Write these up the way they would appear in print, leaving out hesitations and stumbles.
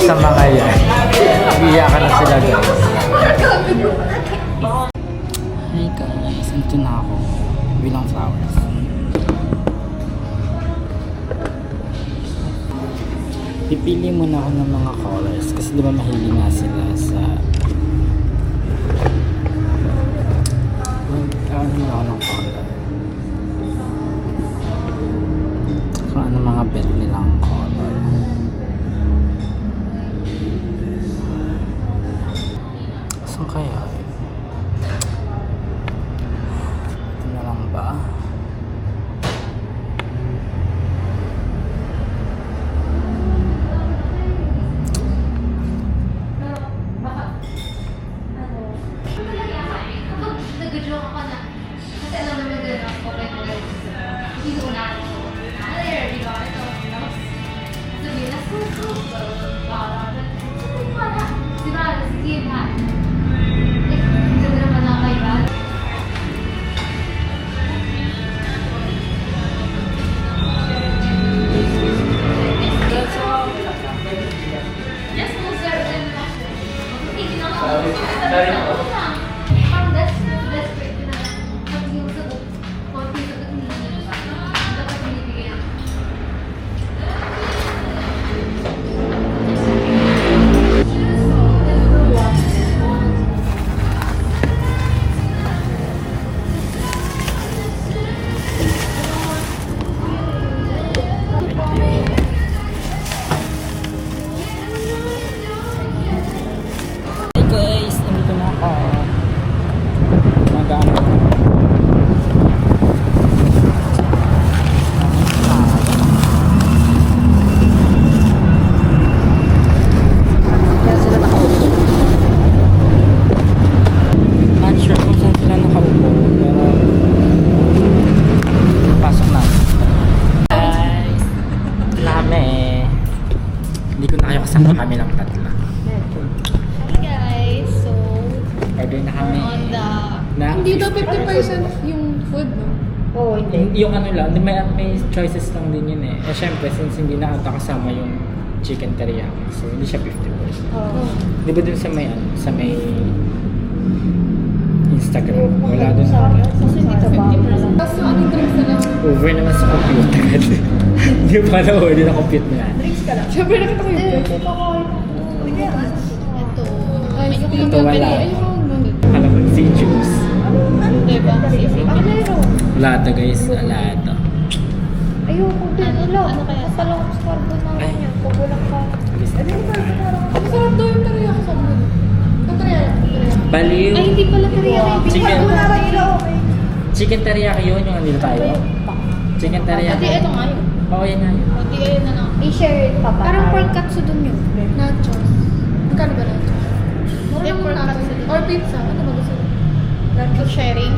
sa mga yan. Iiyakan na sila guys. Hey guys, ito na ako. Bilang flowers. Pipili muna ako ng mga colors kasi di ba mahilig nga sila sa ano ako ng color kung ano mga bet nilang color. Saan kaya? Ito na lang ba? Kasama kami lang tatlo. Hi guys, so Order na kami. on the Hindi daw 50% yung food, no? oh hindi Yung ano lang, may choices lang din yun eh. Eh syempre, since hindi na ata kasama yung chicken teriyaki, so hindi siya 50%. Di ba dun sa may ano, sa may Instagram, wala dun ata. kasi dito ba? Tapos yung anong drinks na lang? Over naman sa computer. Hindi pa na order na compute na yan. Drinks ka lang. Siyempre nakita ko yung Ito drink. ko. Ito. Ay, yung Ito wala. Ayun. Alam mo, si juice. Diba? Ano Wala ito guys, wala ito. ayoko din. Ano kaya? Talong carbo na Ay. yan. Kukulang ka. Masarap daw yung teriyaki sa mga. Yung teriyaki. Baliw. Ay, hindi pala teriyaki. Chicken. okay. Chicken teriyaki yun, yung ano tayo. Chicken teriyaki. Hindi, ito nga yun. Oo, yan nga yun. Hindi, ayun na lang. I-share pa ba? Parang pork katsu dun yun. Nachos. Magkano ba nachos? Mura Yung naman pork nachos. katsu. Or pizza. Ano ba gusto mo? Nachos sharing.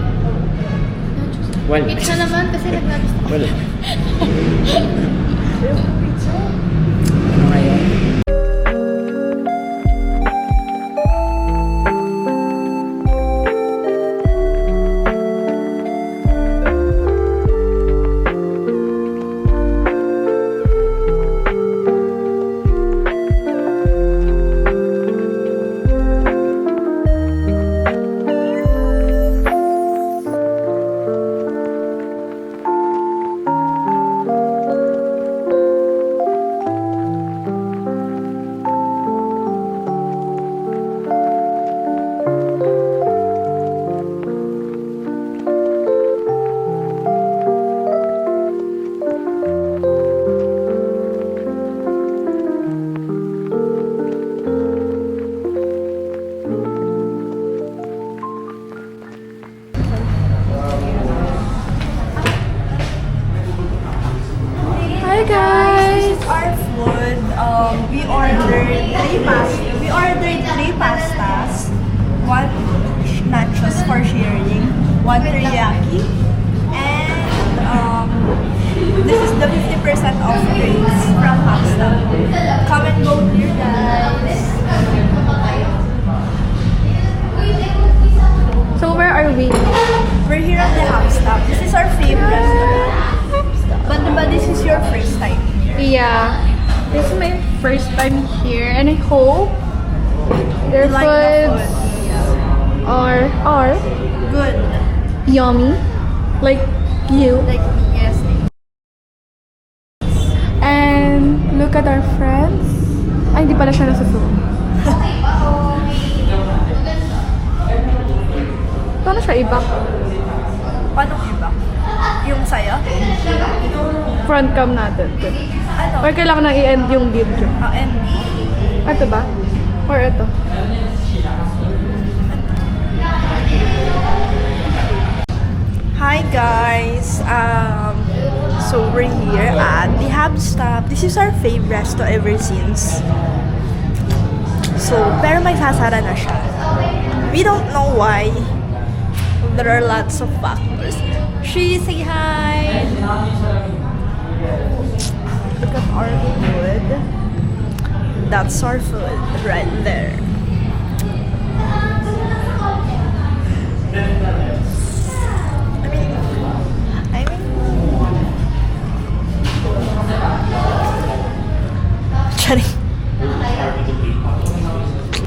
Nachos. Wala. Pizza naman kasi nag-nachos ako. Wala. Ano ngayon? Hi guys! Our food, we ordered three pastas, one nachos for sharing, one teriyaki, and this is the 50% off drinks from Hapsta. Come and go here, guys. So where are we? We're here at the Hapsta. This is our favorite restaurant. But this is your first time here. Yeah. This is my first time here and I hope their Like the foods food. are Good. yummy. Like you. Like yes. And look at our friends. Ay, hindi pala siya nasa phone. Paano siya iba? Paano iba? Yung saya? Front cam natin. Ano? Or kailangan na i-end yung video. And Ito ba? Or ito? hi guys. So we're here at the Hub Stop. This is our favorite resto ever since. So, pero may sasara na siya. We don't know why. There are lots of factors. She say hi. Look at our food. That's our food right there. I mean, Charing.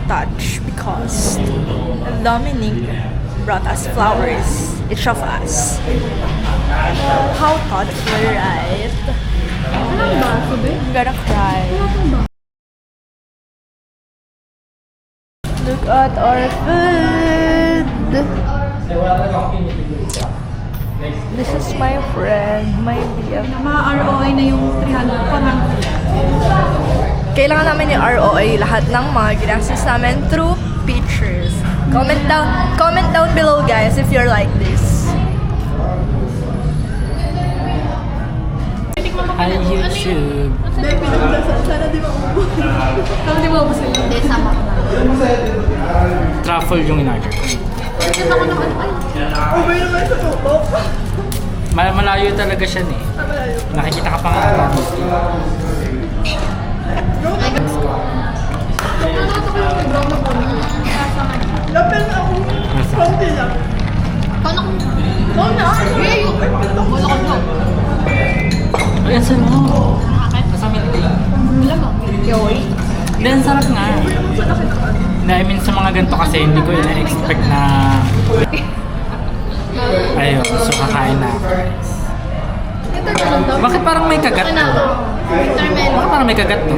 Touch because Dominic brought us flowers, each of us. How thoughtful, right? Anong baso ba? I'm gonna cry. Look at our food. This is my friend, my BF. Ma-ROI na yung 300, 400. Kailangan namin yung ROI lahat ng mga ginastos namin through pictures. Comment down below guys if you're like this. Hi YouTube! Sana di mo ubus yun. Hindi, sama ko na. Truffle yung in-order ko. Kasi ako naman, ay. Malayo talaga siya eh. Nakikita ka pa nga natin. Paano kung... Oo na! Ay, wala ko na. Ay, asan mo? Nasa milk. Wala mo. Yoy. Hindi, ang sarap nga. I mean, sa mga ganito kasi, hindi ko ina-expect na... Ayun, so kakain na ako. Ito na lang daw. Bakit parang may kagat to? Intermel. Bakit parang may kagat to?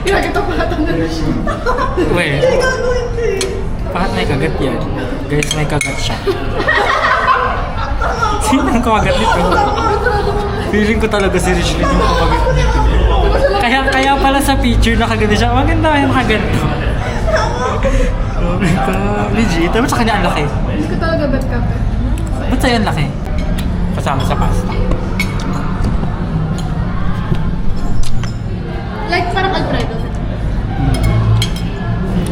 Yung ito pa natanggal na siya. Wait. Bakit may kagat yan? Guys, may kagat siya. Sino ang kumagat nito? Feeling ko talaga si Richlin yung kumagat nito. Kaya pala sa picture nakaganda siya. Maganda yung nakaganto. Oh my God. Legit. Dapat sa kanya ang laki. Hindi ko talaga bad kape. Ba't sa'yo ang laki? Kasama sa pasta. Like parang Alfredo.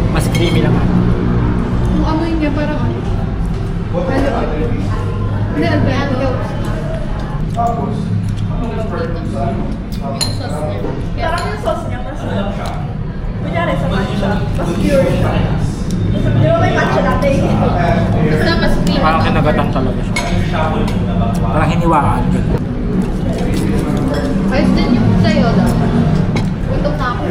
Mas creamy lang. Yung amoy niya parang ano. Hindi, Alfredo. Parang yung sauce niya mas kunyari sa matcha, mas pure siya. Di ba may matcha latte? Basta mas creamy. Parang kinagatan talaga siya. Parang hiniwaan. Ayos din yung sa'yo lang. Gutom na ako.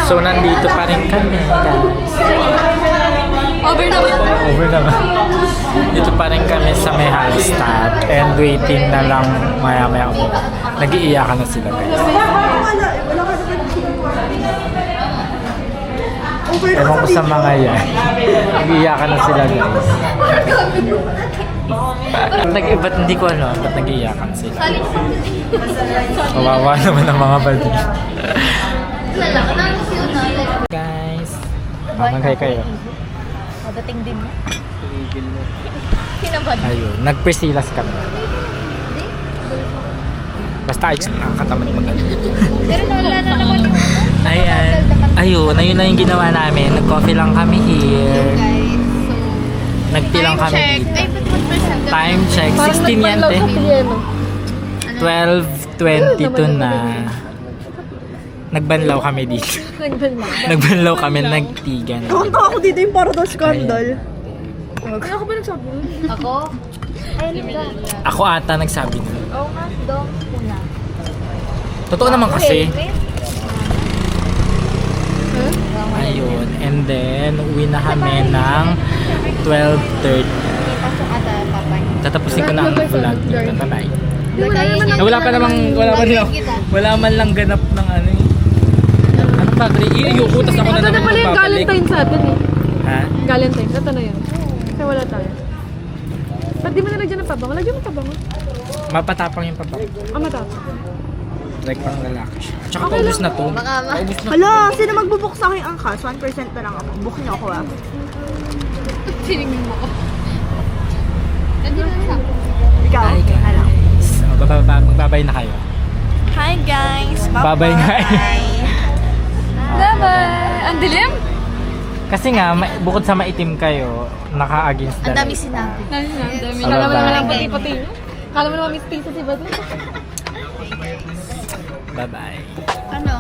So, nandito pa rin kami, guys. Over na ba? Over na ba? Dito pa rin kami sa may Hallstatt and waiting na lang maya-maya ako. Nag-iiyakan na sila, guys. Ewan ko sa mga yan. Nag-iiyakan na sila, guys. Ba't hindi ko alam, ba't nag-iiyakan sila? Kawawa naman ang mga bali. Guys, maghay kayo. Madating din niya. Kinabad. Ayun, nagpresilas kami. Basta ayun, nakakatamad mag-ano. Pero wala na naman yung ano. Ayan. Ayun na yung ginawa namin. Nag-coffee lang kami here. Guys, so... Nag-tea lang kami dito. Ay, ba't percent? Time check. 16 yan, te. 12:22 na. Nagbanlaw kami dito. Nagbanlaw kami, nagtigan. Kung ako dito yung para daw scandal. Ano ka ba nagsabi? Ako? Ayun ka. Ako ata nagsabi nun. Oo nga, dong una. Totoo naman kasi. Wait. Ayun. And then, uwi na kami ng 12:30. Pasok ata papay. Tatapusin ko na ang vlog. Bye-bye. Lagayin Wala pa namang, wala man lang ganap ng ano eh. Ano pa, Gray? Ayoko, tas ako na Ito na naman pala yung magpapalik. Valentine's sa atin eh. Ha? Valentine's, ito na yun. Kaya wala tayo. Ba't di mo nalagyan ng pabango? Lagyan mo pabango. Mapatapang yung pabak. Ah, matapos. Like pang lalaki siya. Tsaka paubos na to. Baka Paubos na. Hala, sino magbubuk sa akin ang cash? 1% na lang ako. Book niyo ako ah. Siningin mo ko. Hindi na sa Ikaw? Hi Ano? guys. Magbabay na kayo. Hi guys! Babay nga eh. Bye-bye! Ang dilim? Kasi nga, bukod sa maitim kayo, naka-against Ang the dami light. sinabi. Dami na, ang dami. Bye-bye. Kala mo naman ang pati-pati. Kala mo naman may stay sa sibat. Bye-bye. Ano?